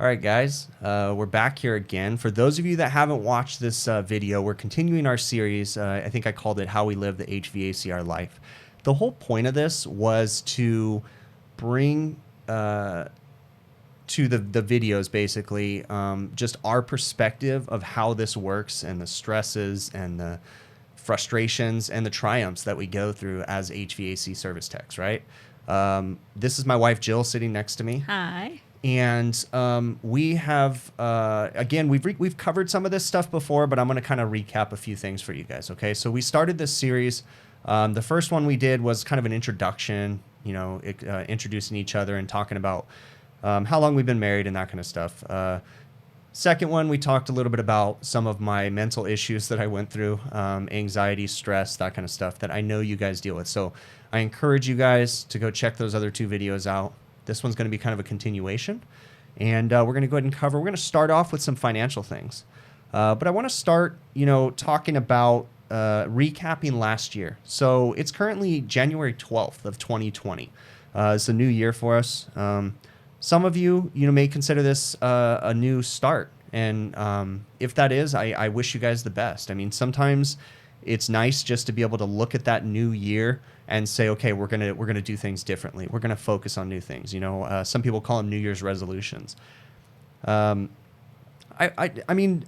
All right, guys, we're back here again. For those of you that haven't watched this video, we're continuing our series. I think I called it How We Live the HVACR Life. The whole point of this was to bring to the videos, basically, just our perspective of how this works and the stresses and the frustrations and the triumphs that we go through as HVAC service techs, right? This is my wife, Jill, sitting next to me. Hi. And we have, again, we've covered some of this stuff before, but I'm going to kind of recap a few things for you guys, okay? So we started this series. The first one we did was kind of an introduction, introducing each other and talking about how long we've been married and that kind of stuff. Second one, we talked a little bit about some of my mental issues that I went through, anxiety, stress, that kind of stuff that I know you guys deal with. So I encourage you guys to go check those other two videos out. This one's going to be kind of a continuation, and we're going to go ahead and cover. We're going to start off with some financial things, but I want to start, talking about recapping last year. So it's currently January 12th of 2020. It's a new year for us. Some of you, may consider this a new start, and if that is, I wish you guys the best. I mean, sometimes it's nice just to be able to look at that new year and say, okay, we're gonna do things differently. We're gonna focus on new things. Some people call them New Year's resolutions. I mean,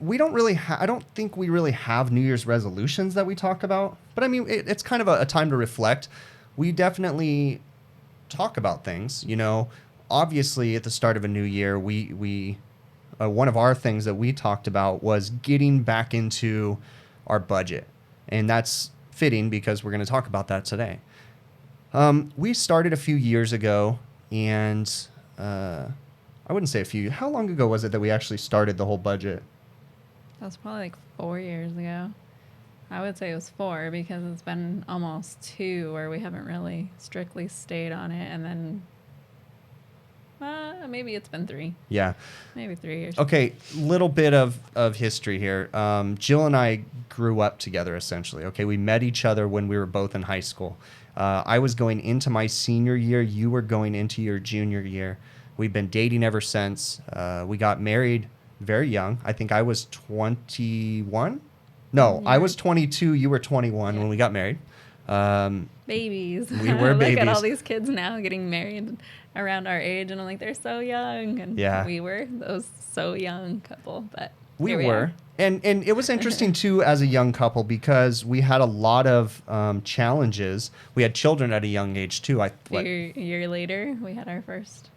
we don't really. I don't think we really have New Year's resolutions that we talk about. But I mean, it's kind of a time to reflect. We definitely talk about things. Obviously, at the start of a new year, we one of our things that we talked about was getting back into our budget, and that's fitting because we're going to talk about that today. We started a few years ago, and I wouldn't say a few. How long ago was it that we actually started the whole budget? That was probably like 4 years ago. I would say it was 4 because it's been almost 2 where we haven't really strictly stayed on it, and then maybe it's been 3. Yeah. Maybe 3 years. Okay, little bit of history here. Jill and I grew up together, essentially. Okay, we met each other when we were both in high school. I was going into my senior year. You were going into your junior year. We've been dating ever since. We got married very young. I think I was 21. No, I was 22. You were 21 when we got married. Babies. We were babies. Look at all these kids now getting married around our age, and I'm like, they're so young. And we were those so young couple, but we were. And it was interesting too as a young couple because we had a lot of challenges. We had children at a young age too. A year later, we had our first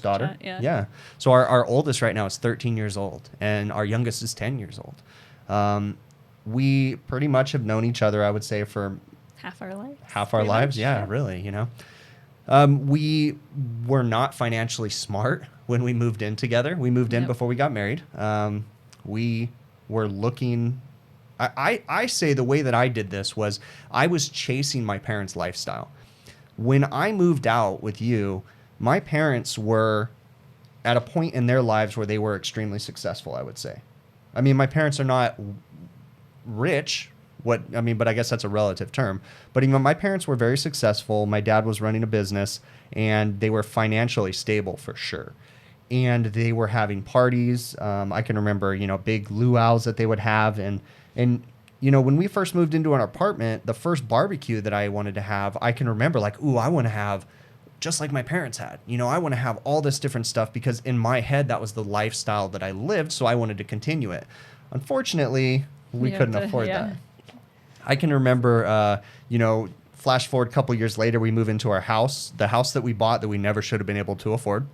daughter. Yeah. So our oldest right now is 13 years old, and our youngest is 10 years old. We pretty much have known each other, I would say, for half our lives. Half our lives, yeah, really, we were not financially smart when we moved in together. We moved in before we got married. We were looking. I say the way that I did this was I was chasing my parents' lifestyle. When I moved out with you, my parents were at a point in their lives where they were extremely successful, I would say. I mean, my parents are not rich. But I guess that's a relative term. But my parents were very successful. My dad was running a business, and they were financially stable for sure. And they were having parties. I can remember, big luau's that they would have. And when we first moved into an apartment, the first barbecue that I wanted to have, I can remember like, I want to have just like my parents had. I want to have all this different stuff because in my head, that was the lifestyle that I lived. So I wanted to continue it. Unfortunately, we couldn't afford that. I can remember, flash forward a couple years later, we move into our house, the house that we bought that we never should have been able to afford.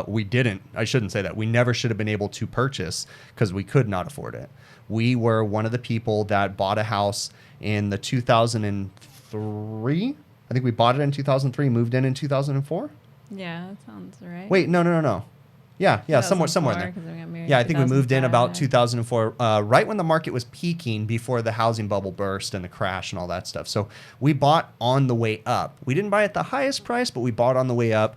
We didn't. I shouldn't say that. We never should have been able to purchase because we could not afford it. We were one of the people that bought a house in the 2003. I think we bought it in 2003, moved in 2004. Yeah, that sounds right. Wait, no. Yeah, somewhere in there. Yeah, I think we moved in about 2004, right when the market was peaking before the housing bubble burst and the crash and all that stuff. So we bought on the way up. We didn't buy at the highest price, but we bought on the way up.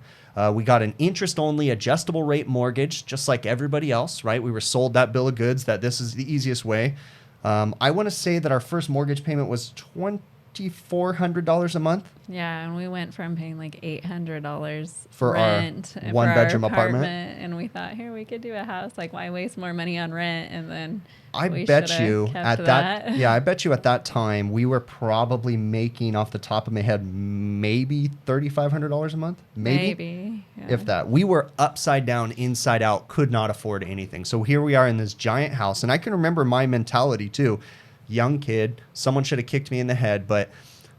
We got an interest-only adjustable rate mortgage, just like everybody else, right? We were sold that bill of goods that this is the easiest way. I want to say that our first mortgage payment was $5,400 a month. Yeah, and we went from paying like $800 For our rent for one-bedroom our apartment. and we thought, here, we could do a house. Like, why waste more money on rent? And then I we bet shoulda you kept at that yeah, I bet you at that time we were probably making, off the top of my head, maybe $3,500 a month, maybe yeah. if that. We were upside down, inside out, could not afford anything. So here we are in this giant house, and I can remember my mentality too. Young kid, someone should have kicked me in the head, but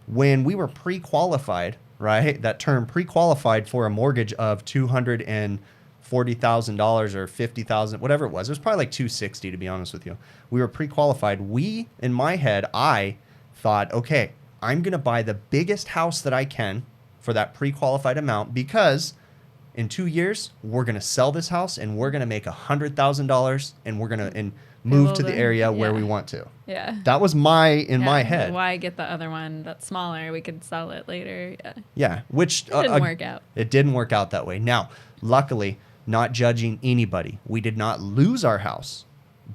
when we were pre-qualified, right? That term, pre-qualified for a mortgage of $240,000 or $50,000, whatever it was probably like $260 to be honest with you. We were pre-qualified. In my head, I thought, okay, I'm gonna buy the biggest house that I can for that pre-qualified amount, because in 2 years we're gonna sell this house and we're gonna make $100,000 and we're gonna move to the area where we want to. Yeah. That was my head. Why get the other one that's smaller? We could sell it later. Yeah. Yeah, which it didn't work out. It didn't work out that way. Now, luckily, not judging anybody, we did not lose our house,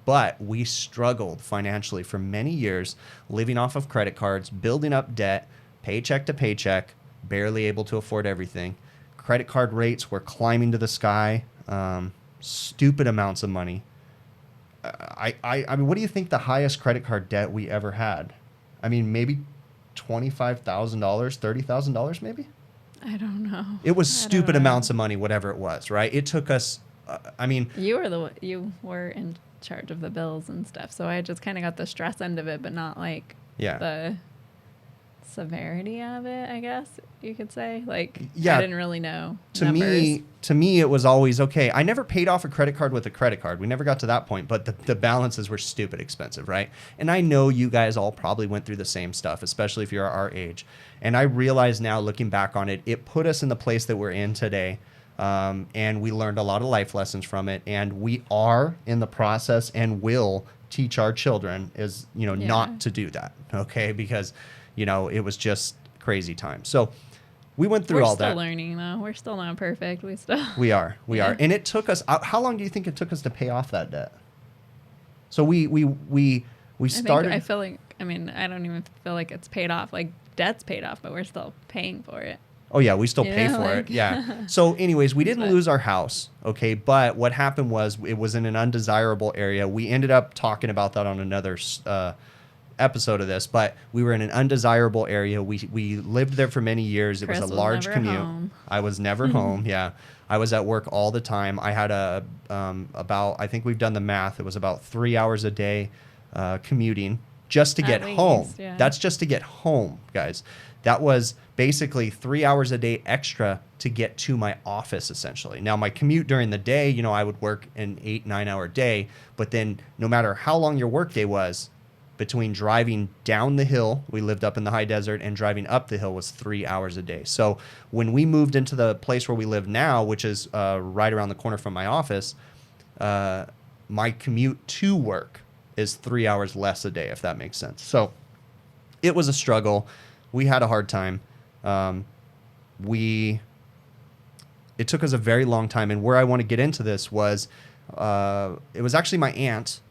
but we struggled financially for many years, living off of credit cards, building up debt, paycheck to paycheck, barely able to afford everything. Credit card rates were climbing to the sky, stupid amounts of money. I mean, what do you think the highest credit card debt we ever had? I mean, maybe $25,000, $30,000 maybe? I don't know. It was stupid amounts of money, whatever it was, right? It took us, I mean... You were in charge of the bills and stuff, so I just kind of got the stress end of it, but not like the severity of it, I guess you could say. Like, I didn't really know numbers. To me, it was always, okay, I never paid off a credit card with a credit card. We never got to that point, but the balances were stupid expensive, right? And I know you guys all probably went through the same stuff, especially if you're our age. And I realize now, looking back on it, it put us in the place that we're in today. And we learned a lot of life lessons from it. And we are in the process and will teach our children not to do that, okay? Because, it was just crazy time. So we went through all that. We're still learning, though. We're still not perfect. We are. And it took us, how long do you think it took us to pay off that debt? So we started. I feel like, I don't even feel like it's paid off. Like, debt's paid off, but we're still paying for it. Oh, yeah, we still pay for it. Yeah. So anyways, we didn't lose our house, okay? But what happened was, it was in an undesirable area. We ended up talking about that on another episode of this, but we were in an undesirable area. We lived there for many years. It was a large commute. Home. I was never home. Yeah. I was at work all the time. I had about, I think we've done the math, it was about 3 hours a day commuting just to get home. Yeah. That's just to get home, guys. That was basically 3 hours a day extra to get to my office, essentially. Now, my commute during the day, I would work an 8-9 hour day, but then no matter how long your work day was, between driving down the hill, we lived up in the high desert, and driving up the hill was 3 hours a day. So when we moved into the place where we live now, which is right around the corner from my office, my commute to work is 3 hours less a day, if that makes sense. So it was a struggle. We had a hard time. It took us a very long time. And where I want to get into this was, it was actually my aunt,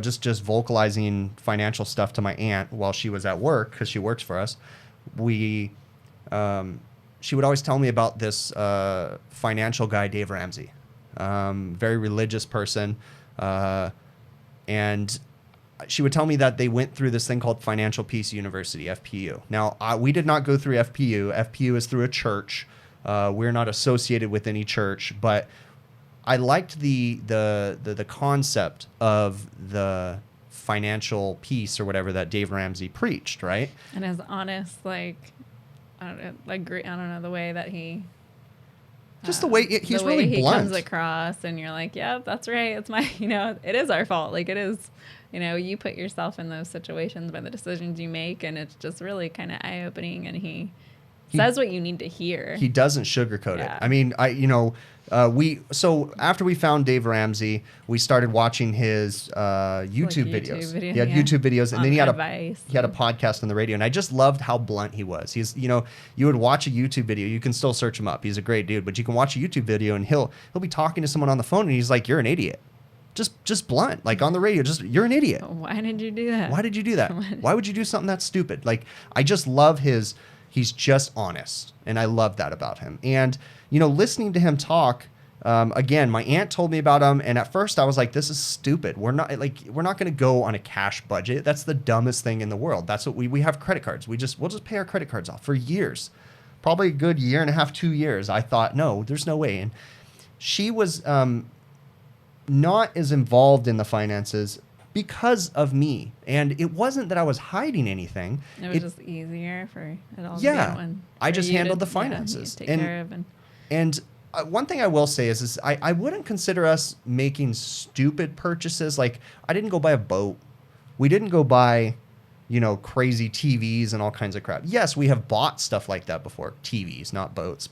just vocalizing financial stuff to my aunt while she was at work, because she works for us. She would always tell me about this financial guy, Dave Ramsey, very religious person. And she would tell me that they went through this thing called Financial Peace University, FPU. Now, we did not go through FPU. FPU is through a church. We're not associated with any church, but I liked the concept of the financial peace or whatever that Dave Ramsey preached, right? And his honest, I don't know, the way that he... Just the way he's the way really he blunt. Comes across, and you're like, yeah, that's right. It's my, it is our fault. Like, it is, you put yourself in those situations by the decisions you make, and it's just really kind of eye-opening, and he says what you need to hear. He doesn't sugarcoat it. I mean, so after we found Dave Ramsey, we started watching his YouTube videos. He had YouTube videos, and then he had a podcast on the radio, and I just loved how blunt he was. He's, you would watch a YouTube video. You can still search him up. He's a great dude, but you can watch a YouTube video, and he'll be talking to someone on the phone, and he's like, "You're an idiot." just blunt, like on the radio, just, you're an idiot. Why did you do that? Why did you do that? Why would you do something that stupid? Like, I just love he's just honest. And I love that about him. And, listening to him talk, again, my aunt told me about him. And at first I was like, this is stupid. We're not going to go on a cash budget. That's the dumbest thing in the world. That's what we have credit cards. We'll just pay our credit cards off for years, probably a good year and a half, 2 years. I thought, no, there's no way. And she was, not as involved in the finances because of me. And it wasn't that I was hiding anything. It was just easier for it all to be one. I just handled the finances. Take care of. And one thing I will say is I wouldn't consider us making stupid purchases. Like, I didn't go buy a boat. We didn't go buy, crazy TVs and all kinds of crap. Yes, we have bought stuff like that before. TVs, not boats.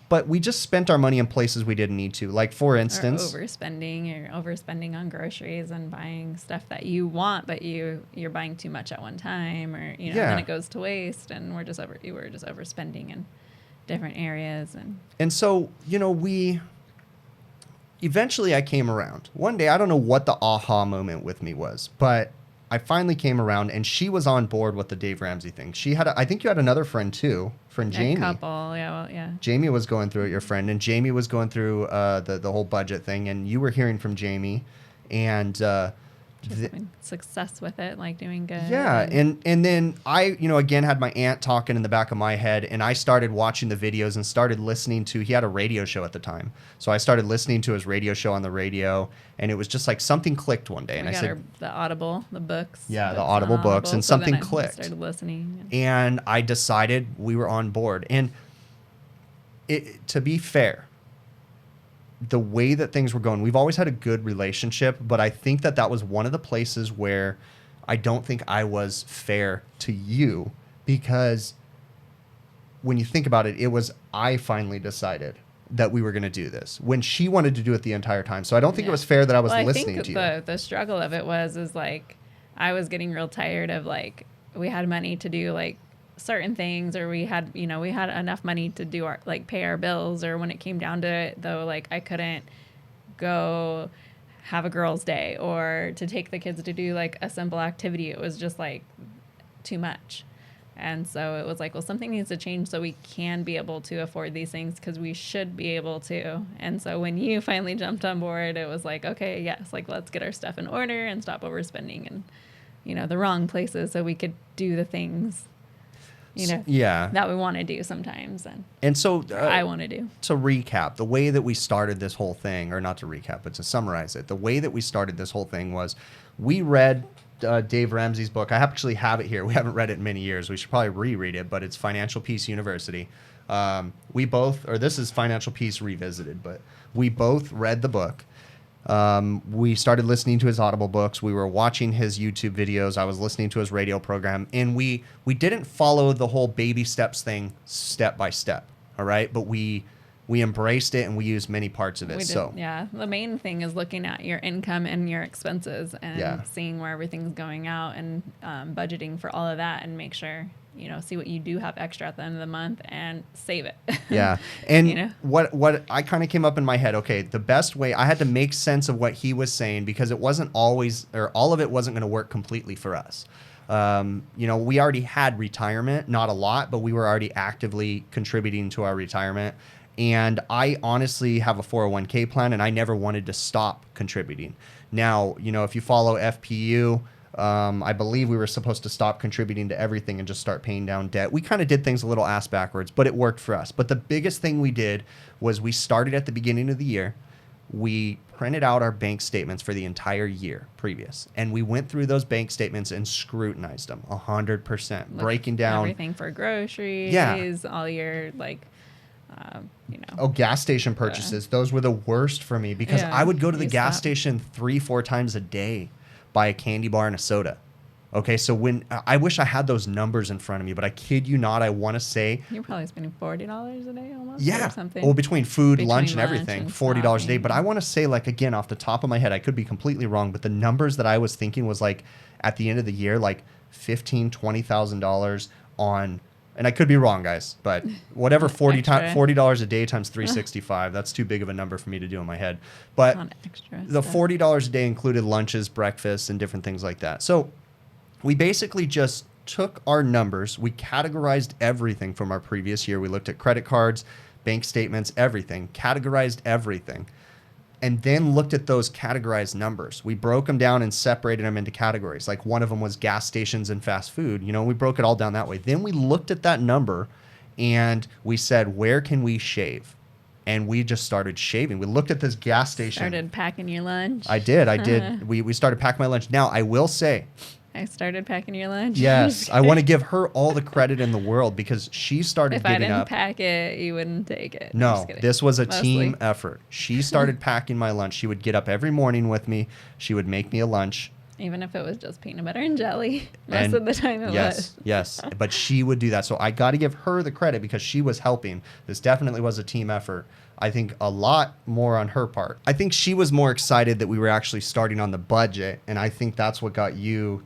But we just spent our money in places we didn't need to. Like, for instance, or overspending on groceries and buying stuff that you want, but you're buying too much at one time, or then it goes to waste, and we're just overspending in different areas. And so, we eventually, I came around. One day, I don't know what the aha moment with me was, but I finally came around, and she was on board with the Dave Ramsey thing. She had, I think you had another friend too, Jamie. A couple, yeah. Jamie was going through it, your friend, and Jamie was going through the whole budget thing, and you were hearing from Jamie, and just having success with it, like doing good. Yeah, and then I, again, had my aunt talking in the back of my head, and I started watching the videos and started listening to, he had a radio show at the time. So I started listening to his radio show on the radio, and it was just like something clicked one day. And I said, the Audible, the books. Yeah, the Audible books, and something clicked. I started listening. And I decided we were on board. And to be fair, the way that things were going, we've always had a good relationship, but I think that was one of the places where I don't think I was fair to you, because when you think about it, it was I finally decided that we were going to do this when she wanted to do it the entire time. So I don't think it was fair that I was listening to you. The struggle of it was like I was getting real tired of, like, we had money to do like certain things, or we had enough money to do our, like, pay our bills, or when it came down to it, though, like, I couldn't go have a girls' day or to take the kids to do like a simple activity. It was just like too much. And so it was like, well, something needs to change so we can be able to afford these things, because we should be able to. And so when you finally jumped on board, it was like, okay, yes, like, let's get our stuff in order and stop overspending and, the wrong places, so we could do the things that we want to do sometimes. And so I want to do. To recap, the way that we started this whole thing, or not to recap, but to summarize it, the way that we started this whole thing was we read Dave Ramsey's book. I actually have it here. We haven't read it in many years. We should probably reread it, but it's Financial Peace University. This is Financial Peace Revisited, but we both read the book. We started listening to his Audible books. We were watching his YouTube videos. I was listening to his radio program, and we didn't follow the whole baby steps thing step by step. All right. But we embraced it, and we used many parts of it. The main thing is looking at your income and your expenses and seeing where everything's going out, and budgeting for all of that, and make sure, see what you do have extra at the end of the month and save it. Yeah. And what I kind of came up in my head, okay, the best way, I had to make sense of what he was saying, because it wasn't always, or all of it wasn't going to work completely for us. We already had retirement, not a lot, but we were already actively contributing to our retirement. And I honestly have a 401k plan, and I never wanted to stop contributing. Now, if you follow FPU, I believe we were supposed to stop contributing to everything and just start paying down debt. We kind of did things a little ass backwards, but it worked for us. But the biggest thing we did was we started at the beginning of the year. We printed out our bank statements for the entire year previous, and we went through those bank statements and scrutinized them 100%, breaking down everything for groceries, all your gas station purchases. Those were the worst for me, because I would go to the gas station 3-4 times a day, buy a candy bar and a soda. Okay, so when I wish I had those numbers in front of me, but I kid you not, I want to say you're probably spending $40 a day almost. Yeah, or something. Well, between food, lunch, and everything, $40 a day. But I want to say, like, again, off the top of my head, I could be completely wrong, but the numbers that I was thinking was like at the end of the year, like $15,000, $20,000 on. And I could be wrong, guys, but whatever $40 a day times 365, that's too big of a number for me to do in my head. But the $40 a day included lunches, breakfasts, and different things like that. So we basically just took our numbers, we categorized everything from our previous year. We looked at credit cards, bank statements, everything, categorized everything, and then looked at those categorized numbers. We broke them down and separated them into categories. Like one of them was gas stations and fast food. You know, we broke it all down that way. Then we looked at that number and we said, where can we shave? And we just started shaving. We looked at this gas station. Started packing your lunch. I did. We started packing my lunch. Now, I will say, I started packing your lunch. Yes, I want to give her all the credit in the world because she started giving up. If I didn't pack it, you wouldn't take it. No, this was a team effort. She started packing my lunch. She would get up every morning with me. She would make me a lunch. Even if it was just peanut butter and jelly. Most of the time it was. Yes, but she would do that. So I got to give her the credit because she was helping. This definitely was a team effort. I think a lot more on her part. I think she was more excited that we were actually starting on the budget, and I think that's what got you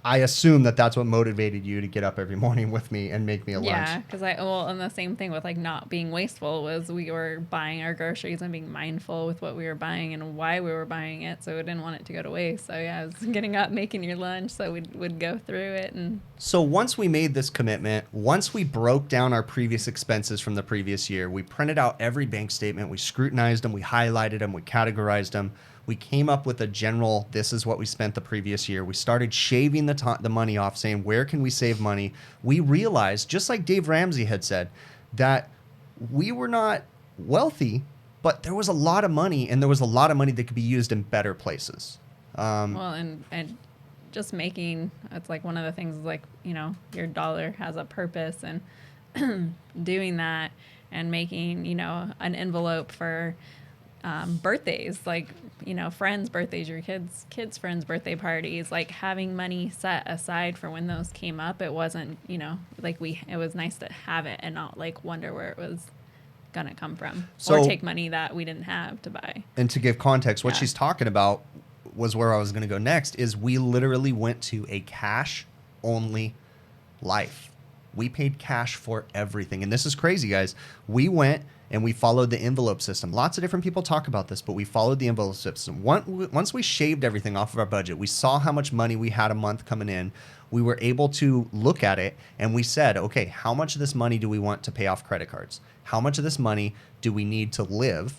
I assume that's what motivated you to get up every morning with me and make me a lunch. Yeah, because and the same thing with like not being wasteful was we were buying our groceries and being mindful with what we were buying and why we were buying it, so we didn't want it to go to waste. So yeah, I was getting up, making your lunch, so we would go through it. And so once we made this commitment, once we broke down our previous expenses from the previous year, we printed out every bank statement, we scrutinized them, we highlighted them, we categorized them, we came up with a general, this is what we spent the previous year. We started shaving the money off, saying, where can we save money? We realized, just like Dave Ramsey had said, that we were not wealthy, but there was a lot of money, and there was a lot of money that could be used in better places. And just making, it's like one of the things is like, you know, your dollar has a purpose, and doing that and making, you know, an envelope for birthdays, like, you know, friends' birthdays, your kids' friends' birthday parties, like having money set aside for when those came up. It wasn't, you know, like it was nice to have it and not like wonder where it was going to come from, or take money that we didn't have to buy. And to give context, what she's talking about was where I was going to go next, is we literally went to a cash only life. We paid cash for everything. And this is crazy, guys. We went and we followed the envelope system. Lots of different people talk about this, but we followed the envelope system. Once we shaved everything off of our budget, we saw how much money we had a month coming in. We were able to look at it and we said, okay, how much of this money do we want to pay off credit cards? How much of this money do we need to live?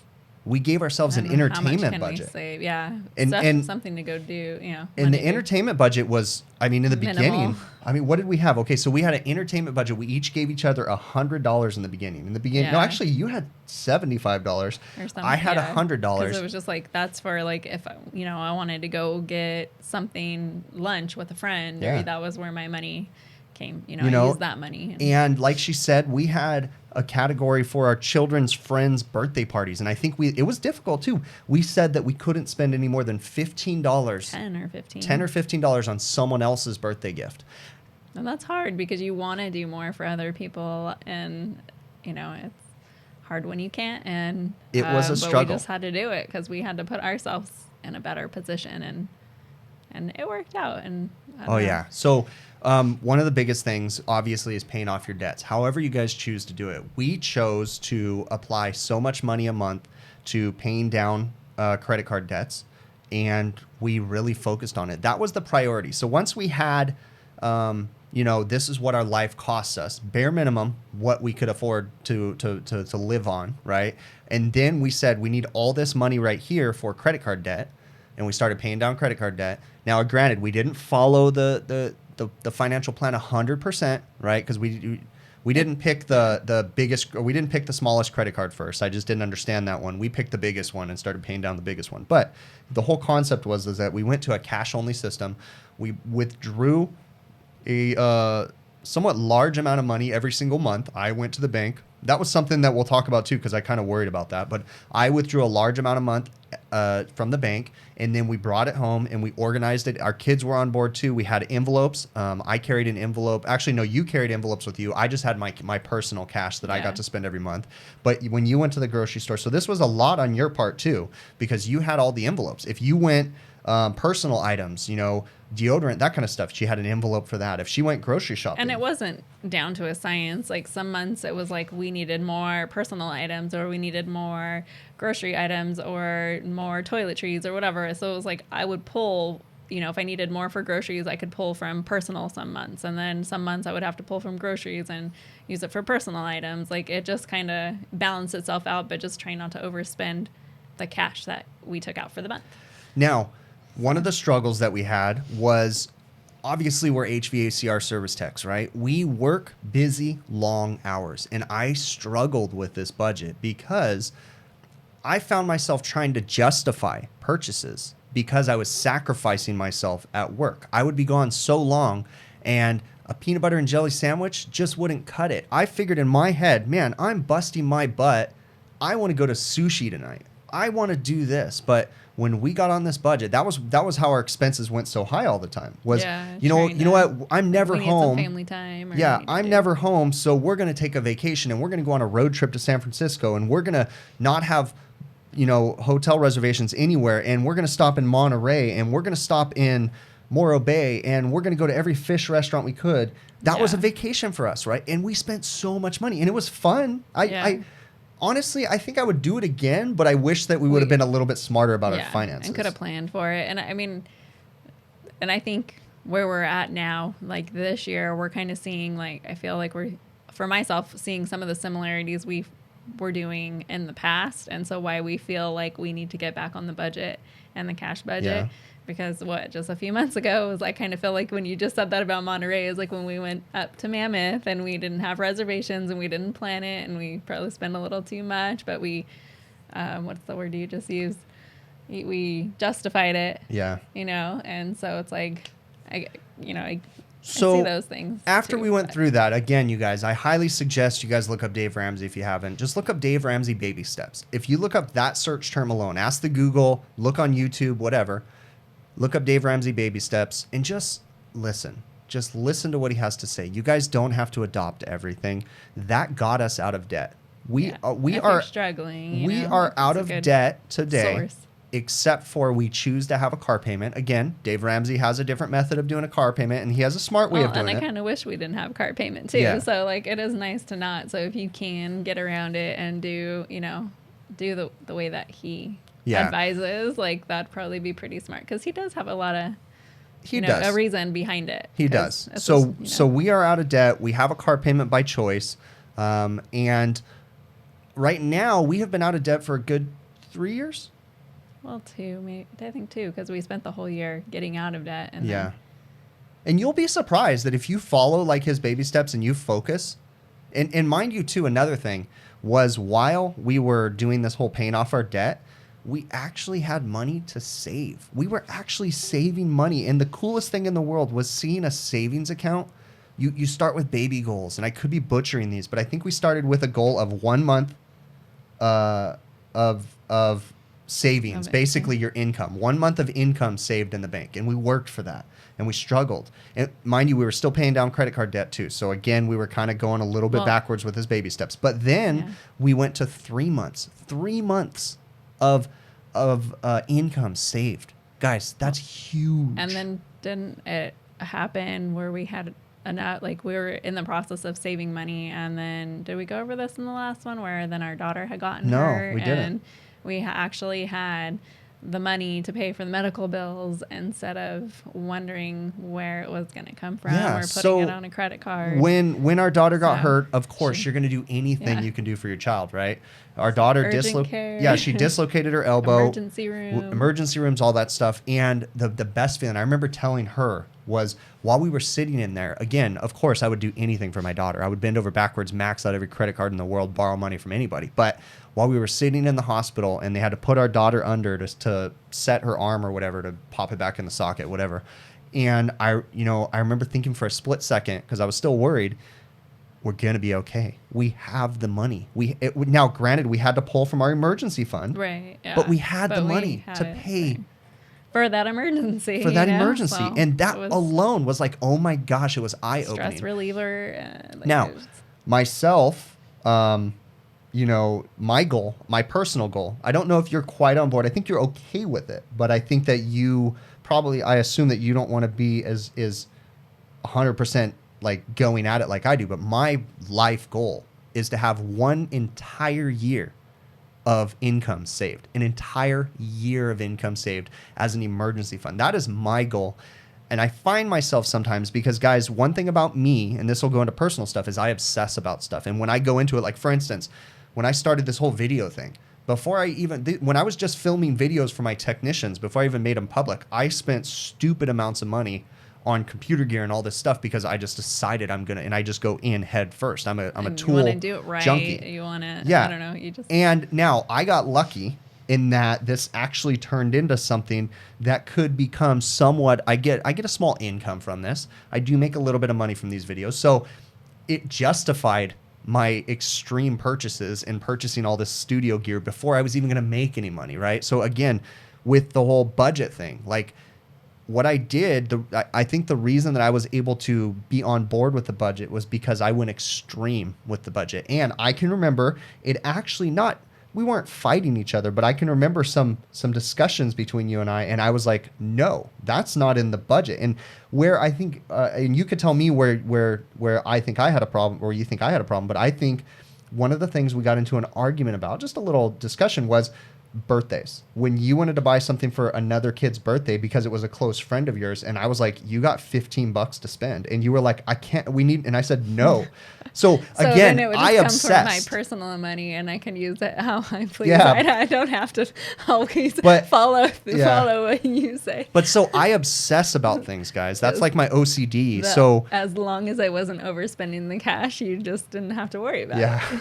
We gave ourselves an entertainment budget. Save? Yeah, and something to go do, you know. And the entertainment budget was, I mean, in the beginning, I mean, what did we have? Okay, so we had an entertainment budget. We each gave each other $100 in the beginning. No, actually, you had $75. I had $100. Because it was just like, that's for like if, you know, I wanted to go get something, lunch with a friend, or that was where my money came. You know, I used that money. And like she said, we had a category for our children's friends' birthday parties. And I think it was difficult too. We said that we couldn't spend any more than $15. $10 or $15 on someone else's birthday gift. And that's hard because you want to do more for other people. And, you know, it's hard when you can't. And it was a struggle. But we just had to do it because we had to put ourselves in a better position. And it worked out. And yeah. So one of the biggest things, obviously, is paying off your debts. However you guys choose to do it. We chose to apply so much money a month to paying down credit card debts, and we really focused on it. That was the priority. So once we had, you know, this is what our life costs us, bare minimum, what we could afford to live on, right? And then we said we need all this money right here for credit card debt, and we started paying down credit card debt. Now, granted, we didn't follow the financial plan 100%, right? Because we didn't pick the biggest, or we didn't pick the smallest credit card first. I just didn't understand that one. We picked the biggest one and started paying down the biggest one. But the whole concept was that we went to a cash only system. We withdrew a somewhat large amount of money every single month. I went to the bank. That was something that we'll talk about too, because I kind of worried about that. But I withdrew a large amount of month from the bank, and then we brought it home and we organized it. Our kids were on board too. We had envelopes. I carried an envelope. Actually, no, you carried envelopes with you. I just had my personal cash that I got to spend every month. But when you went to the grocery store, so this was a lot on your part too, because you had all the envelopes. If you went personal items, you know, deodorant, that kind of stuff. She had an envelope for that. If she went grocery shopping. And it wasn't down to a science. Like some months it was like we needed more personal items or we needed more grocery items or more toiletries or whatever. So it was like I would pull, you know, if I needed more for groceries, I could pull from personal some months. And then some months I would have to pull from groceries and use it for personal items. Like it just kind of balanced itself out, but just trying not to overspend the cash that we took out for the month. Now, one of the struggles that we had was obviously we're HVACR service techs, right? We work busy, long hours. And I struggled with this budget because I found myself trying to justify purchases because I was sacrificing myself at work. I would be gone so long and a peanut butter and jelly sandwich just wouldn't cut it. I figured in my head, man, I'm busting my butt. I want to go to sushi tonight. I want to do this. But when we got on this budget, that was how our expenses went so high all the time. Was you know what? I'm never home. Some family time. I'm never home, so we're going to take a vacation and we're going to go on a road trip to San Francisco and we're going to not have, you know, hotel reservations anywhere, and we're going to stop in Monterey and we're going to stop in Morro Bay and we're going to go to every fish restaurant we could. That was a vacation for us, right? And we spent so much money and it was fun. I honestly, I think I would do it again, but I wish that we would have been a little bit smarter about our finances. And could have planned for it. And I mean, and I think where we're at now, like this year, we're kind of seeing, like, I feel like we're, for myself, seeing some of the similarities we were doing in the past. And so why we feel like we need to get back on the budget and the cash budget. Yeah. Because just a few months ago was, I kind of feel like when you just said that about Monterey, is like when we went up to Mammoth and we didn't have reservations and we didn't plan it and we probably spent a little too much, but we, what's the word you just used? We justified it. Yeah. You know, and so it's like, I see those things. After we went through that, again, you guys, I highly suggest you guys look up Dave Ramsey if you haven't. Just look up Dave Ramsey baby steps. If you look up that search term alone, ask the Google, look on YouTube, whatever. Look up Dave Ramsey baby steps and just listen. Just listen to what he has to say. You guys don't have to adopt everything. That got us out of debt. We are struggling. We are out of debt today, except for we choose to have a car payment. Again, Dave Ramsey has a different method of doing a car payment, and he has a smart way of doing it. And I kind of wish we didn't have a car payment too. Yeah. So like, it is nice to not. So if you can get around it and do the way that he advises, like, that'd probably be pretty smart, because he does have a lot of a reason behind it. He does. So we are out of debt. We have a car payment by choice, and right now we have been out of debt for a good 3 years. Well, 2, maybe. I think 2, because we spent the whole year getting out of debt. And and you'll be surprised that if you follow like his baby steps and you focus, and mind you too, another thing was, while we were doing this whole paying off our debt, we actually had money to save. We were actually saving money. And the coolest thing in the world was seeing a savings account. You start with baby goals, and I could be butchering these, but I think we started with a goal of 1 month of savings, basically your income. 1 month of income saved in the bank. And we worked for that. And we struggled. And mind you, we were still paying down credit card debt too. So again, we were kind of going a little bit backwards with his baby steps. But then we went to 3 months. 3 months of income saved. Guys, that's huge. And then didn't it happen where we had we were in the process of saving money, and then did we go over this in the last one, where then our daughter had gotten hurt? No, we didn't. And we actually had the money to pay for the medical bills instead of wondering where it was going to come from or putting it on a credit card. When our daughter got hurt, of course, you're going to do anything you can do for your child, right? Our daughter she dislocated her elbow. Emergency rooms, all that stuff. And the best feeling, I remember telling her, was while we were sitting in there, again, of course, I would do anything for my daughter. I would bend over backwards, max out every credit card in the world, borrow money from anybody. But while we were sitting in the hospital and they had to put our daughter under to set her arm or whatever, to pop it back in the socket, whatever. And I remember thinking for a split second, because I was still worried, we're going to be okay. We have the money. Now, granted, we had to pull from our emergency fund. Right. Yeah. But we had the money to pay. For that emergency. Well, and that alone was like, oh my gosh, it was eye-opening. Stress reliever. Now, myself, you know, my goal, my personal goal. I don't know if you're quite on board. I think you're okay with it, but I think that you probably, I assume that you don't want to be as 100% like going at it like I do. But my life goal is to have one entire year of income saved, an entire year of income saved as an emergency fund. That is my goal. And I find myself sometimes, because guys, one thing about me, and this will go into personal stuff, is I obsess about stuff. And when I go into it, like for instance, when I started this whole video thing, before I even, when I was just filming videos for my technicians, before I even made them public, I spent stupid amounts of money on computer gear and all this stuff because I just decided I'm gonna, and I just go in head first. I'm a tool junkie. You want to do it right. Junkie. You want to, yeah. I don't know. You just. And now I got lucky in that this actually turned into something that could become somewhat, I get a small income from this. I do make a little bit of money from these videos. So it justified my extreme purchases and purchasing all this studio gear before I was even going to make any money, right? So again, with the whole budget thing, like, what I did, I think the reason that I was able to be on board with the budget was because I went extreme with the budget. And I can remember it actually not, we weren't fighting each other, but I can remember some discussions between you and I was like, no, that's not in the budget. And where I think, and you could tell me where I think I had a problem or you think I had a problem, but I think one of the things we got into an argument about, just a little discussion, was birthdays. When you wanted to buy something for another kid's birthday because it was a close friend of yours, and I was like, you got $15 to spend, and you were like, I can't, we need, and I said no. So again, I obsessed. Come from my personal money, and I can use it how I please. Yeah. I don't have to always follow what you say. But so I obsess about things, guys. That's like my OCD. So as long as I wasn't overspending the cash, you just didn't have to worry about it.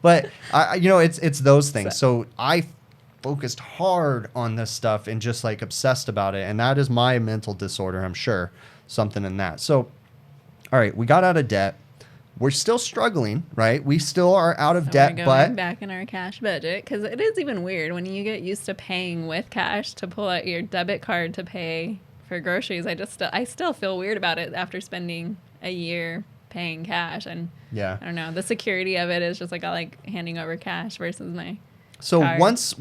But I, you know, it's those things. So I focused hard on this stuff and just like obsessed about it. And that is my mental disorder, I'm sure. Something in that. So, all right, we got out of debt. We're still struggling, right? We still are out of debt, we're but back in our cash budget, because it is even weird when you get used to paying with cash to pull out your debit card to pay for groceries. I still feel weird about it after spending a year paying cash. And I don't know, the security of it is just like I like handing over cash versus my So card. once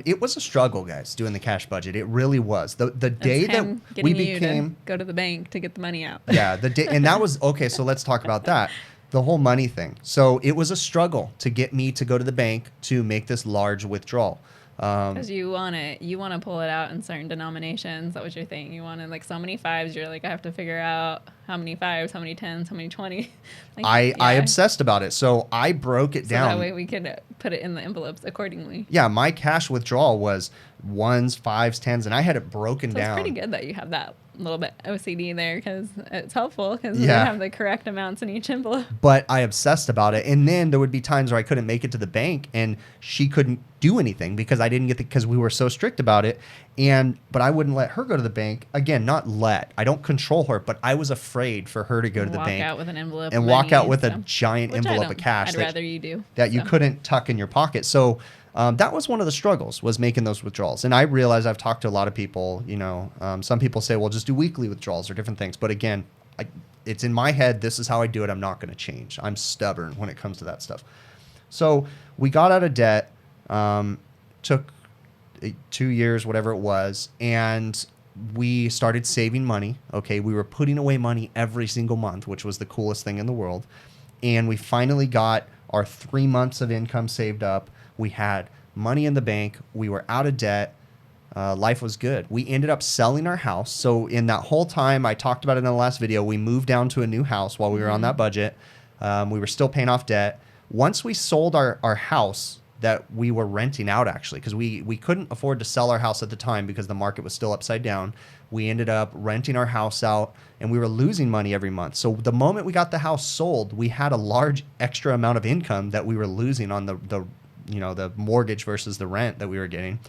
it was a struggle, guys, doing the cash budget. It really was. The day that we became to go to the bank to get the money out. Yeah, the day, and that was okay. So let's talk about that. The whole money thing. So it was a struggle to get me to go to the bank to make this large withdrawal. Because you want to pull it out in certain denominations. That was your thing. You wanted like so many fives. You're like, I have to figure out how many fives, how many tens, how many 20. Like, I obsessed about it. So I broke it down. That way we could put it in the envelopes accordingly. Yeah, my cash withdrawal was ones, fives, tens, and I had it broken down. It's pretty good that you have that little bit OCD there, because it's helpful because you have the correct amounts in each envelope. But I obsessed about it, and then there would be times where I couldn't make it to the bank, and she couldn't do anything because I didn't get because we were so strict about it. But I wouldn't let her go to the bank. Again, I don't control her, but I was afraid for her to go to the bank, walk out with an envelope, and walk out with a giant envelope of cash. I'd rather you do that you couldn't tuck in your pocket. So. That was one of the struggles, was making those withdrawals. And I realize I've talked to a lot of people, you know, some people say, well, just do weekly withdrawals or different things. But again, it's in my head. This is how I do it. I'm not going to change. I'm stubborn when it comes to that stuff. So we got out of debt, took 2 years, whatever it was. And we started saving money. Okay. We were putting away money every single month, which was the coolest thing in the world. And we finally got our 3 months of income saved up. We had money in the bank. We were out of debt. Life was good. We ended up selling our house. So in that whole time, I talked about it in the last video, we moved down to a new house while we were on that budget. We were still paying off debt. Once we sold our house that we were renting out, actually, because we couldn't afford to sell our house at the time because the market was still upside down. We ended up renting our house out, and we were losing money every month. So the moment we got the house sold, we had a large extra amount of income that we were losing on the mortgage versus the rent that we were getting.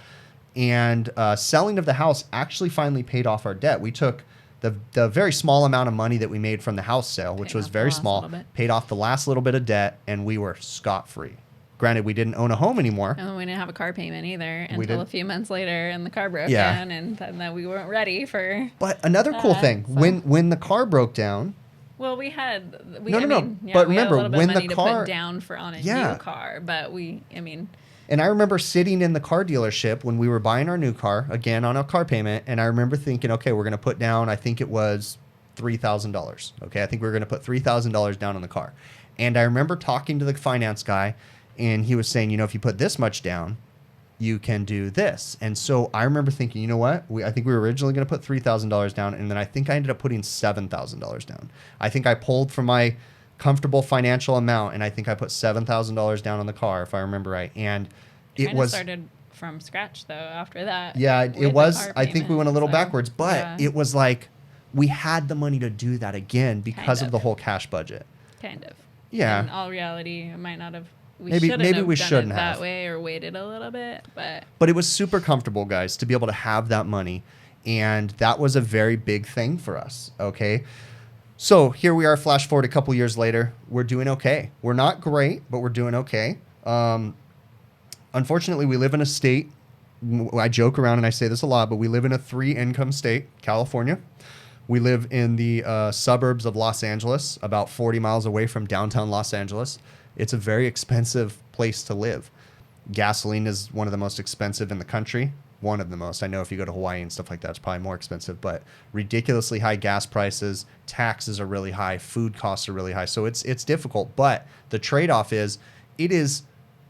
And selling of the house actually finally paid off our debt. We took the very small amount of money that we made from the house sale, which was very small, paid off the last little bit of debt, and we were scot-free. Granted, we didn't own a home anymore. And we didn't have a car payment either until a few months later, and the car broke down, and then we weren't ready for. But another cool thing, when the car broke down, Well, we had but remember when the car put down for on a new car, but and I remember sitting in the car dealership when we were buying our new car, again on a car payment, and I remember thinking, okay, we're going to put down, I think it was $3,000. Okay, I think we were going to put $3,000 down on the car. And I remember talking to the finance guy, and he was saying, if you put this much down, you can do this. And so I remember thinking, you know what? I think we were originally going to put $3,000 down, and then I think I ended up putting $7,000 down. I think I pulled from my comfortable financial amount, and I think I put $7,000 down on the car, if I remember right. And it was started from scratch though after that. Yeah, it was. I think we went a little backwards, but it was like we had the money to do that again because of the whole cash budget. Kind of. Yeah. In all reality, it might not have. Maybe we shouldn't have that way or waited a little bit, but it was super comfortable, guys, to be able to have that money, and that was a very big thing for us. Okay. So here we are, flash forward a couple years later. We're doing okay. We're not great, but we're doing okay. Unfortunately, we live in a state, I joke around and I say this a lot, but we live in a 3-income state, California. We live in the suburbs of Los Angeles, about 40 miles away from downtown Los Angeles. It's a very expensive place to live. Gasoline is one of the most expensive in the country. One of the most. I know if you go to Hawaii and stuff like that, it's probably more expensive, but ridiculously high gas prices, taxes are really high, food costs are really high. So it's difficult, but the trade-off is it is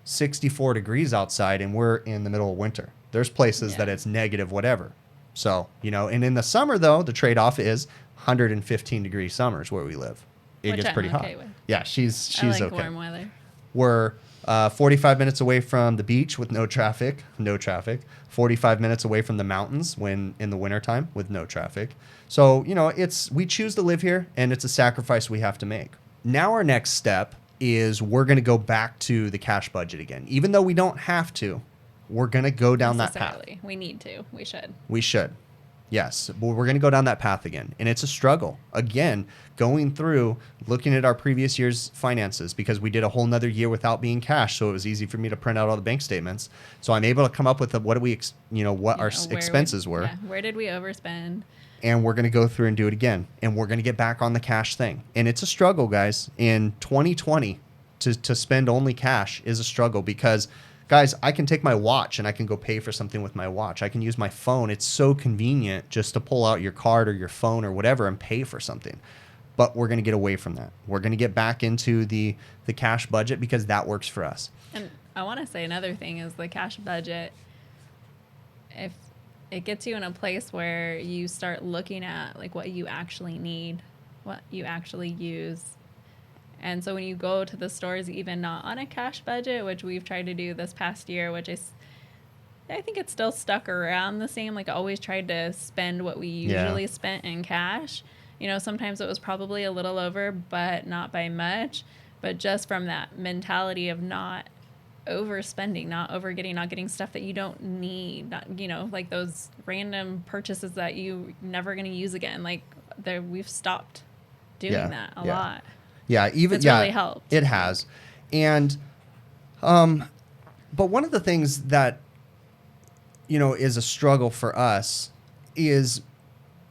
64 degrees outside and we're in the middle of winter. There's places that it's negative whatever. So, and in the summer though, the trade-off is 115 degree summers where we live. It gets pretty hot. With. Yeah, she's I like okay. Warm weather. We're 45 minutes away from the beach with no traffic. 45 minutes away from the mountains when in the wintertime with no traffic. So, we choose to live here, and it's a sacrifice we have to make. Now our next step is we're going to go back to the cash budget again. Even though we don't have to, we're going to go down that path. We need to. We should. We should. Yes, but we're going to go down that path again. And it's a struggle. Again, going through, looking at our previous year's finances, because we did a whole nother year without being cash, so it was easy for me to print out all the bank statements. So I'm able to come up with what our expenses were. Yeah, where did we overspend? And we're going to go through and do it again. And we're going to get back on the cash thing. And it's a struggle, guys. In 2020, to spend only cash is a struggle because... Guys, I can take my watch and I can go pay for something with my watch. I can use my phone. It's so convenient just to pull out your card or your phone or whatever and pay for something. But we're going to get away from that. We're going to get back into the cash budget because that works for us. And I want to say another thing is the cash budget, if it gets you in a place where you start looking at like what you actually need, what you actually use. And so when you go to the stores, even not on a cash budget, which we've tried to do this past year, which I think it's still stuck around the same, like always tried to spend what we usually spent in cash. Sometimes it was probably a little over, but not by much. But just from that mentality of not overspending, not overgetting, not getting stuff that you don't need, not, like those random purchases that you never going to use again. Like we've stopped doing that a lot. Yeah, it's really helped. It has. And but one of the things that is a struggle for us is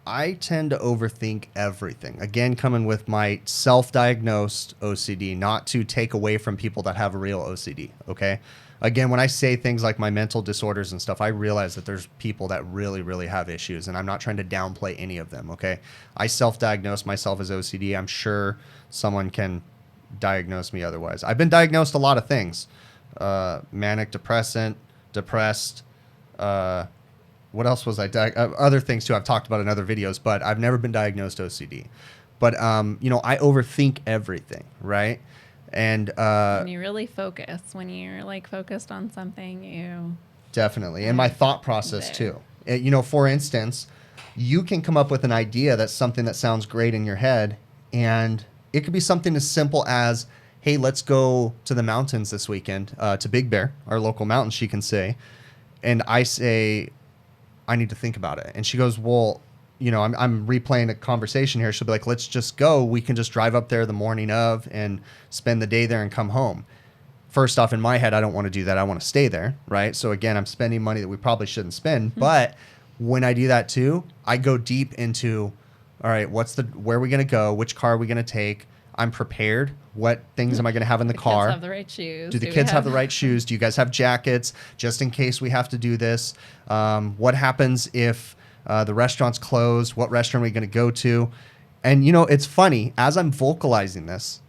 I tend to overthink everything. Again, coming with my self-diagnosed OCD, not to take away from people that have real OCD, okay? Again, when I say things like my mental disorders and stuff, I realize that there's people that really, really have issues, and I'm not trying to downplay any of them, okay? I self-diagnose myself as OCD. I'm sure someone can diagnose me otherwise. I've been diagnosed a lot of things. Manic depressant, depressed, what else was I other things too I've talked about in other videos, but I've never been diagnosed OCD. But I overthink everything, right? And when you really focus, when you're like focused on something, you definitely. And my thought process too. For instance, you can come up with an idea that's something that sounds great in your head, and it could be something as simple as, hey, let's go to the mountains this weekend, to Big Bear, our local mountain, she can say. And I say, I need to think about it. And she goes, well, I'm replaying a conversation here. She'll be like, let's just go. We can just drive up there the morning of and spend the day there and come home. First off, in my head, I don't want to do that. I want to stay there, right? So again, I'm spending money that we probably shouldn't spend. But when I do that too, I go deep into, All right, where are we going to go? Which car are we going to take? I'm prepared. What things am I going to have in the car? Kids have the right shoes. Do the kids have the right shoes? Do you guys have jackets just in case we have to do this? What happens if the restaurant's closed? What restaurant are we going to go to? And, you know, it's funny. As I'm vocalizing this,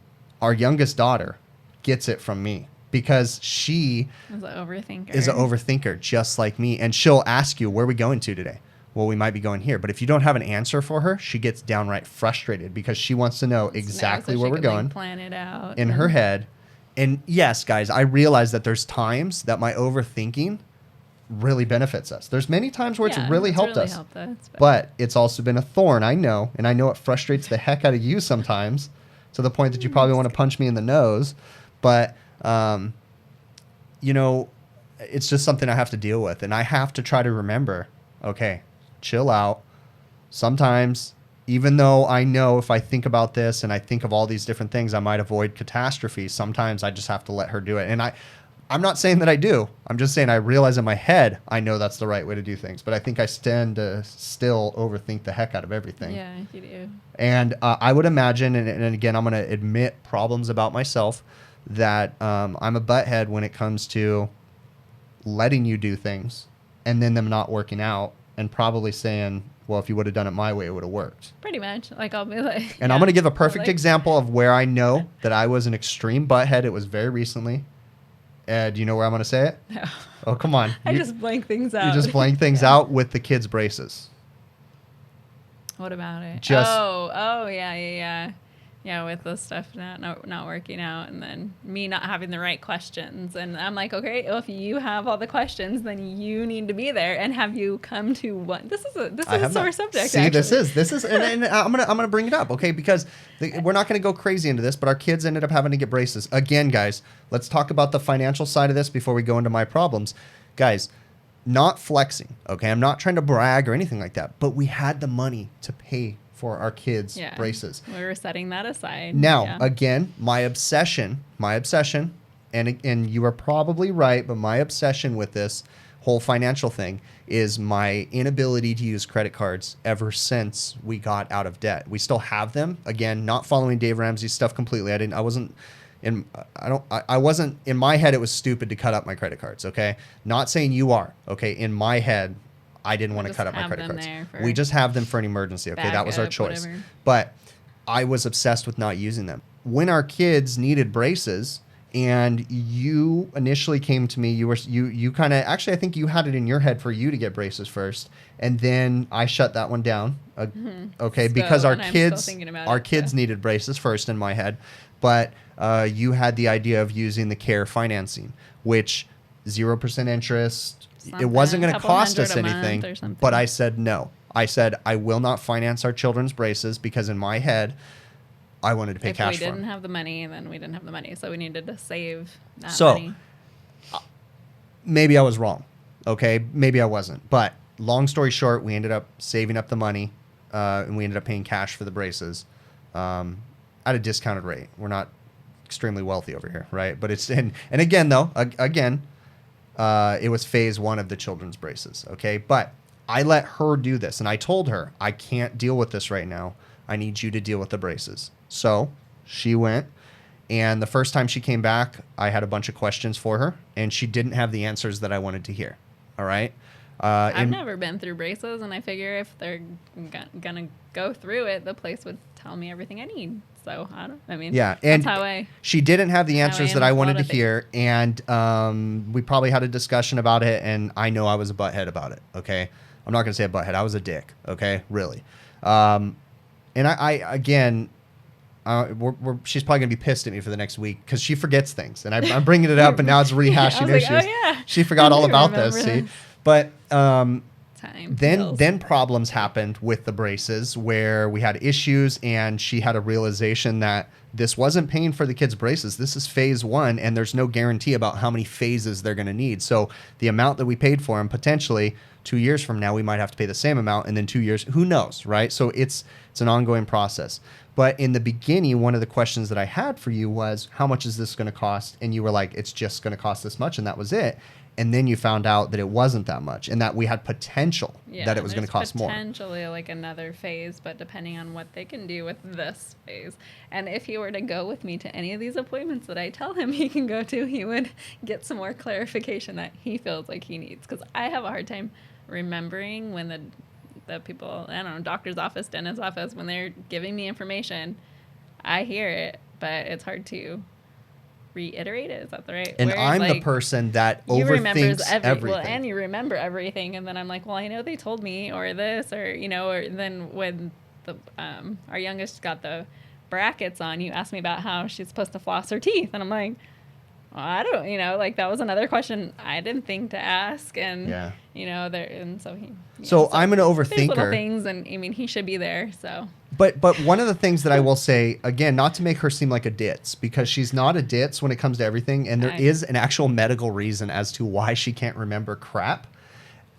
our youngest daughter gets it from me because she is an overthinker just like me. And she'll ask you, where are we going to today? Well, we might be going here. But if you don't have an answer for her, she gets downright frustrated because she wants to know exactly where we're going. Plan it out in her head. And yes, guys, I realize that there's times that my overthinking really benefits us. There's many times where it's really helped us. But it's also been a thorn, I know. And I know it frustrates the heck out of you sometimes to the point that you probably want to punch me in the nose. But, you know, it's just something I have to deal with. And I have to try to remember, okay, chill out. Sometimes, even though I know if I think about this and I think of all these different things, I might avoid catastrophe. Sometimes I just have to let her do it. And I'm not saying that I do. I'm just saying I realize in my head, I know that's the right way to do things. But I think I tend to still overthink the heck out of everything. Yeah, you do. And I would imagine, and again, I'm going to admit problems about myself, that I'm a butthead when it comes to letting you do things and then them not working out. And probably saying, well, if you would have done it my way, it would have worked. Pretty much. Like, I'll be like... And I'm going to give a perfect example of where I know that I was an extreme butthead. It was very recently. Do you know where I'm going to say it? No. Oh, come on. I just blank things out. You just blank things out with the kids' braces. What about it? Yeah. Yeah, with the stuff not working out, and then me not having the right questions. And I'm like, okay, well, if you have all the questions, then you need to be there. And have you come to one? This is a sore subject. See, actually. this is, and I'm gonna bring it up, okay? Because we're not gonna go crazy into this, but our kids ended up having to get braces again, guys. Let's talk about the financial side of this before we go into my problems, guys. Not flexing, okay? I'm not trying to brag or anything like that, but we had the money to pay for our kids' braces. We were setting that aside. Now, again, my obsession, and you are probably right, but my obsession with this whole financial thing is my inability to use credit cards ever since we got out of debt. We still have them. Again, not following Dave Ramsey's stuff completely. I wasn't in my head, it was stupid to cut up my credit cards, okay? Not saying you are, okay? In my head, I didn't want to cut up my credit cards. We just have them for an emergency. Okay, that was our choice. Whatever. But I was obsessed with not using them. When our kids needed braces, and you initially came to me, you kind of actually I think you had it in your head for you to get braces first, and then I shut that one down. Okay, so, because our kids needed braces first in my head, but you had the idea of using the care financing, which 0% interest. It wasn't going to cost us anything, but I said no. I said I will not finance our children's braces because in my head, I wanted to pay cash for them. If we didn't have the money, then we didn't have the money, so we needed to save that money. Maybe I was wrong, okay? Maybe I wasn't. But long story short, we ended up saving up the money, and we ended up paying cash for the braces at a discounted rate. We're not extremely wealthy over here, right? But it's and again though, it was phase 1 of the children's braces, okay? But I let her do this, and I told her, I can't deal with this right now. I need you to deal with the braces. So she went, and the first time she came back, I had a bunch of questions for her, and she didn't have the answers that I wanted to hear, all right? I've never been through braces, and I figure if they're going to go through it, the place would tell me everything I need. So, yeah, and that's how she didn't have the answers that I wanted to hear, and we probably had a discussion about it, and I know I was a butthead about it, okay? I'm not going to say a butthead. I was a dick, okay? Really. And she's probably going to be pissed at me for the next week because she forgets things, and I'm bringing it up, and now it's rehashing issues. Like, oh, yeah. She forgot all about this, see? But then problems happened with the braces where we had issues, and she had a realization that this wasn't paying for the kids' braces. This is phase 1, and there's no guarantee about how many phases they're going to need. So the amount that we paid for them, potentially 2 years from now, we might have to pay the same amount, and then 2 years, who knows, right? So it's an ongoing process. But in the beginning, one of the questions that I had for you was, how much is this going to cost? And you were like, it's just going to cost this much, and that was it. and then you found out that it wasn't that much and that we had potential that it was going to cost more. Potentially like another phase, but depending on what they can do with this phase. And if he were to go with me to any of these appointments that I tell him he can go to, he would get some more clarification that he feels like he needs. Because I have a hard time remembering when the people, I don't know, doctor's office, dentist's office, when they're giving me information, I hear it, but it's hard to reiterate it. Is that the right and word? I'm the person that overthinks everything. Well, and you remember everything, and then I'm like, well, I know they told me, or this, or or then when the our youngest got the brackets on, you asked me about how she's supposed to floss her teeth, and I'm like, well, I don't, like that was another question I didn't think to ask, and there, and so he. So I'm an overthinker. Little things, and I mean he should be there. So. But one of the things that I will say, again, not to make her seem like a ditz, because she's not a ditz when it comes to everything, and there is an actual medical reason as to why she can't remember crap.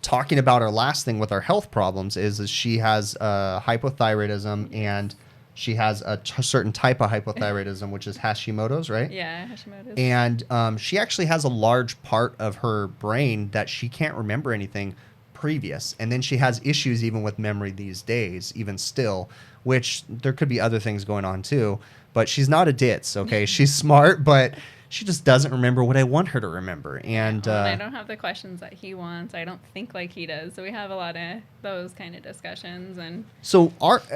Talking about our last thing with our health problems is she has hypothyroidism, and she has a certain type of hypothyroidism, which is Hashimoto's, right? Yeah, Hashimoto's. And she actually has a large part of her brain that she can't remember anything previous. And then she has issues even with memory these days, even still, which there could be other things going on too. But she's not a ditz, okay? She's smart, but she just doesn't remember what I want her to remember. And I don't have the questions that he wants. I don't think like he does. So we have a lot of those kind of discussions. And so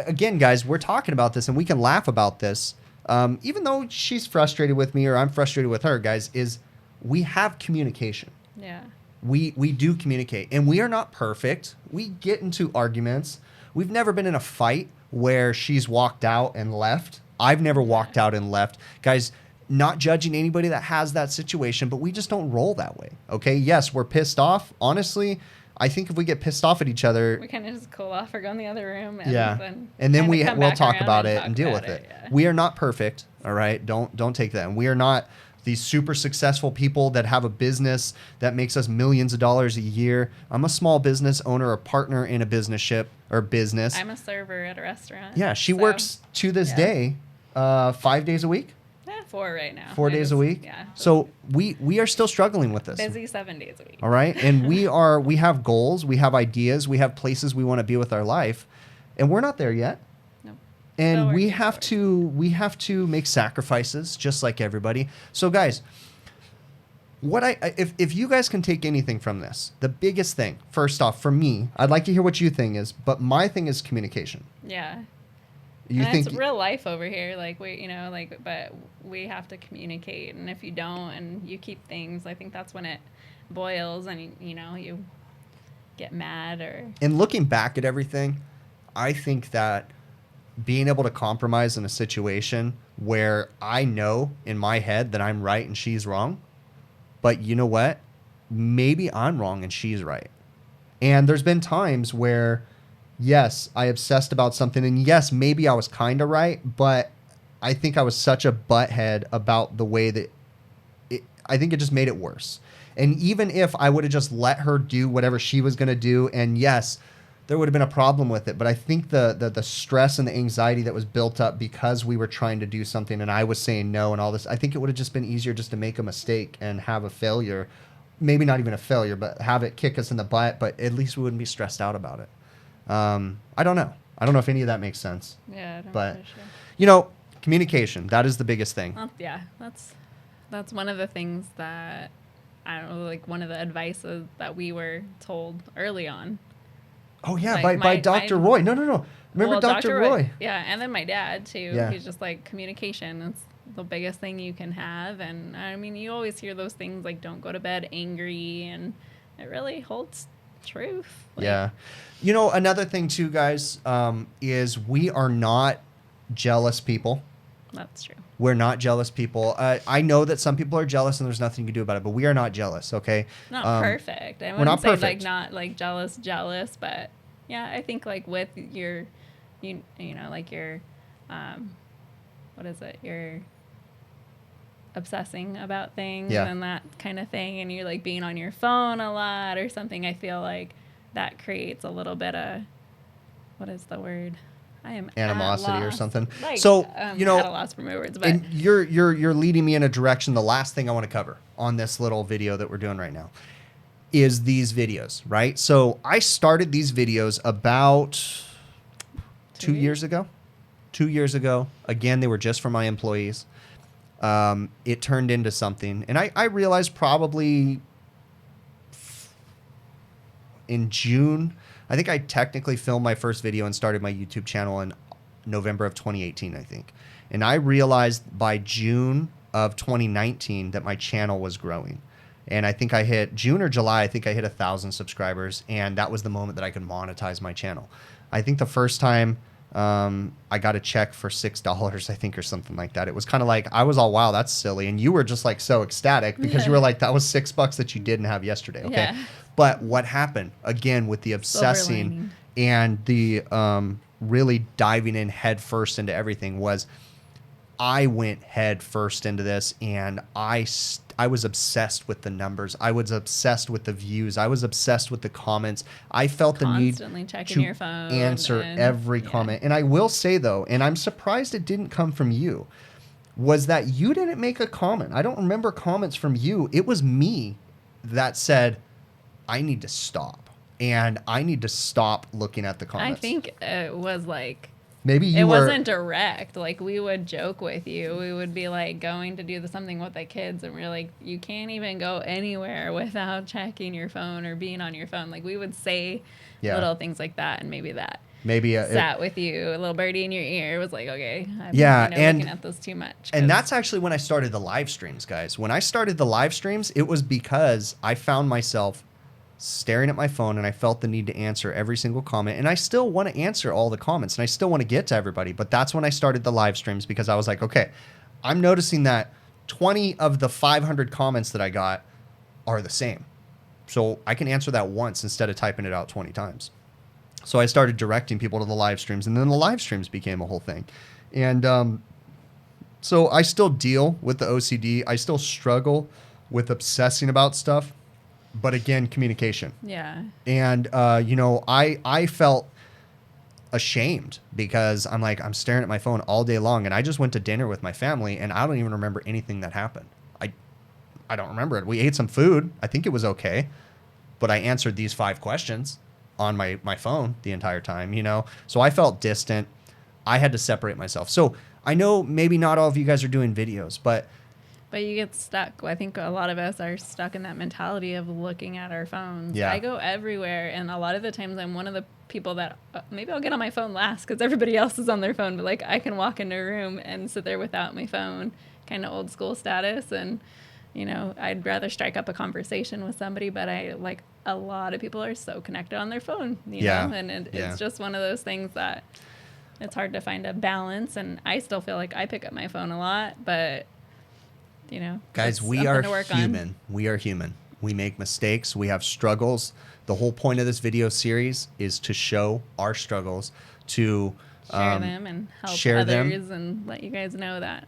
again, guys, we're talking about this and we can laugh about this. Even though she's frustrated with me or I'm frustrated with her, guys, is we have communication. Yeah. We do communicate, and we are not perfect. We get into arguments. We've never been in a fight where she's walked out and left. I've never walked out and left. Guys, not judging anybody that has that situation, but we just don't roll that way, okay? Yes, we're pissed off. Honestly, I think if we get pissed off at each other... We kind of just cool off or go in the other room. And then we'll talk about it and deal with it. Yeah. We are not perfect, all right? Don't take that. And we are not these super successful people that have a business that makes us millions of dollars a year. I'm a small business owner, a partner in a business. I'm a server at a restaurant. Yeah, she works to this day 5 days a week. 4 right now. 4 days a week. Yeah. So we are still struggling with this. Busy 7 days a week. All right, and we have goals, we have ideas, we have places we want to be with our life, and we're not there yet. And we have to make sacrifices just like everybody. So guys, if you guys can take anything from this, the biggest thing, first off, for me, I'd like to hear what you think is, but my thing is communication. Yeah. You think it's real life over here, but we have to communicate, and if you don't and you keep things, I think that's when it boils and you get mad And looking back at everything, I think that being able to compromise in a situation where I know in my head that I'm right and she's wrong, but you know what? Maybe I'm wrong and she's right. And there's been times where, yes, I obsessed about something, and yes, maybe I was kind of right, but I think I was such a butthead about the way that I think it just made it worse. And even if I would have just let her do whatever she was going to do, and yes, there would have been a problem with it. But I think the stress and the anxiety that was built up because we were trying to do something and I was saying no and all this, I think it would have just been easier just to make a mistake and have a failure. Maybe not even a failure, but have it kick us in the butt. But at least we wouldn't be stressed out about it. I don't know. I don't know if any of that makes sense. Yeah, I don't but, know for sure. Communication, that is the biggest thing. Well, yeah, that's one of the things that, I don't know, like one of the advices that we were told early on. Oh, yeah, by Dr. Roy. No. Remember Dr. Roy? Yeah, and then my dad, too. Yeah. He's just like, communication is the biggest thing you can have. And, I mean, you always hear those things like, don't go to bed angry. And it really holds truth. Yeah. Another thing, too, guys, is we are not jealous people. That's true. We're not jealous people. I know that some people are jealous and there's nothing you can do about it, but we are not jealous, okay? Not perfect. I wouldn't say perfect. Not like jealous, but yeah, I think like with your, like your, what is it? You're obsessing about things and that kind of thing, and you're like being on your phone a lot or something. I feel like that creates a little bit of, what is the word? I am animosity or something. Like, so at a loss for my words, but and you're leading me in a direction. The last thing I want to cover on this little video that we're doing right now is these videos, right? So I started these videos about 2 years ago. 2 years ago. Again, they were just for my employees. It turned into something. And I realized probably in June, I think I technically filmed my first video and started my YouTube channel in November of 2018, I think. And I realized by June of 2019 that my channel was growing. And I think I hit June or July, I think I hit 1,000 subscribers. And that was the moment that I could monetize my channel. I think the first time I got a check for $6, I think, or something like that. It was kind of like, I was all, wow, that's silly. And you were just like so ecstatic because you were like, that was $6 that you didn't have yesterday. Okay. Yeah. But what happened again with the obsessing and the really diving in head first into everything was I went head first into this, and I was obsessed with the numbers. I was obsessed with the views. I was obsessed with the comments. I felt the need to your phone answer every comment. And I will say, though, and I'm surprised it didn't come from you, was that you didn't make a comment. I don't remember comments from you. It was me that said, I need to stop. And I need to stop looking at the comments. I think it was like... Maybe you wasn't direct. Like, we would joke with you. We would be like going to do something with the kids, and we're like, you can't even go anywhere without checking your phone or being on your phone. Like, we would say little things like that, and maybe that sat with you. A little birdie in your ear was like, okay, I'm looking at this too much. And that's actually when I started the live streams, guys. When I started the live streams, it was because I found myself staring at my phone, and I felt the need to answer every single comment. And I still want to answer all the comments, and I still want to get to everybody. But that's when I started the live streams, because I was like, okay, I'm noticing that 20 of the 500 comments that I got are the same. So I can answer that once instead of typing it out 20 times. So I started directing people to the live streams, and then the live streams became a whole thing. And so I still deal with the OCD. I still struggle with obsessing about stuff. But again, communication. Yeah. And, I felt ashamed because I'm like, I'm staring at my phone all day long, and I just went to dinner with my family, and I don't even remember anything that happened. I don't remember it. We ate some food. I think it was okay. But I answered these 5 questions on my phone the entire time, So I felt distant. I had to separate myself. So I know maybe not all of you guys are doing videos, but you get stuck. I think a lot of us are stuck in that mentality of looking at our phones. Yeah. I go everywhere, and a lot of the times I'm one of the people that maybe I'll get on my phone last because everybody else is on their phone. But like, I can walk into a room and sit there without my phone, kind of old school status. And I'd rather strike up a conversation with somebody. But a lot of people are so connected on their phone. You know, and it's just one of those things that it's hard to find a balance. And I still feel like I pick up my phone a lot, but guys, we are human. We are human. We make mistakes. We have struggles. The whole point of this video series is to show our struggles, to share them and help others and let you guys know that,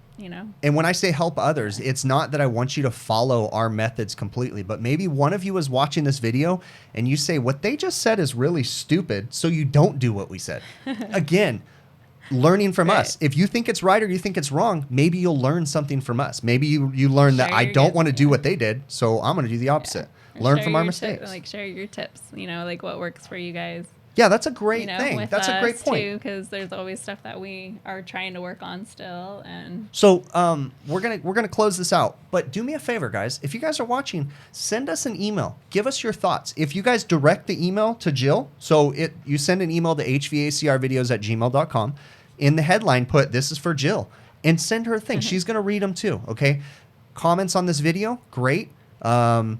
And when I say help others, it's not that I want you to follow our methods completely, but maybe one of you is watching this video and you say, what they just said is really stupid, so you don't do what we said. Again, learning from us. If you think it's right or you think it's wrong, maybe you'll learn something from us. Maybe you learn that I don't want to do what they did, so I'm going to do the opposite. Learn from our mistakes. Share your tips, like what works for you guys. Yeah, that's a great thing. That's a great point. Because there's always stuff that we are trying to work on still. And so we're gonna close this out. But do me a favor, guys. If you guys are watching, send us an email. Give us your thoughts. If you guys direct the email to Jill, you send an email to hvacrvideos@gmail.com. In the headline, put "This is for Jill," and send her a thing. She's gonna read them too. Okay. Comments on this video, great. Emails,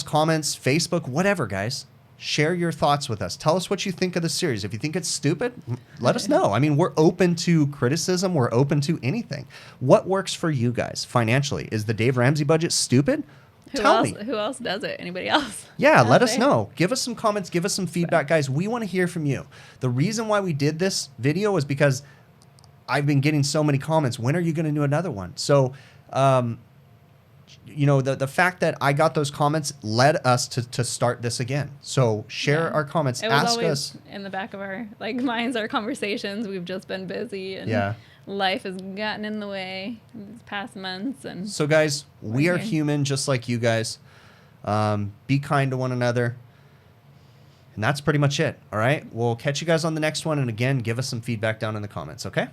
comments, Facebook, whatever, guys. Share your thoughts with us. Tell us what you think of the series. If you think it's stupid, let us know. I mean, we're open to criticism. We're open to anything. What works for you guys financially? Is the Dave Ramsey budget stupid? Tell me. Who else does it? Anybody else? Yeah, let us know. Give us some comments. Give us some feedback, guys. We want to hear from you. The reason why we did this video is because I've been getting so many comments. When are you going to do another one? So, the fact that I got those comments led us to start this again. So share our comments. It was Ask always us. In the back of our minds, our conversations. We've just been busy, and life has gotten in the way these past months. And so, guys, we are human, just like you guys. Be kind to one another. And that's pretty much it. All right. We'll catch you guys on the next one. And again, give us some feedback down in the comments. Okay.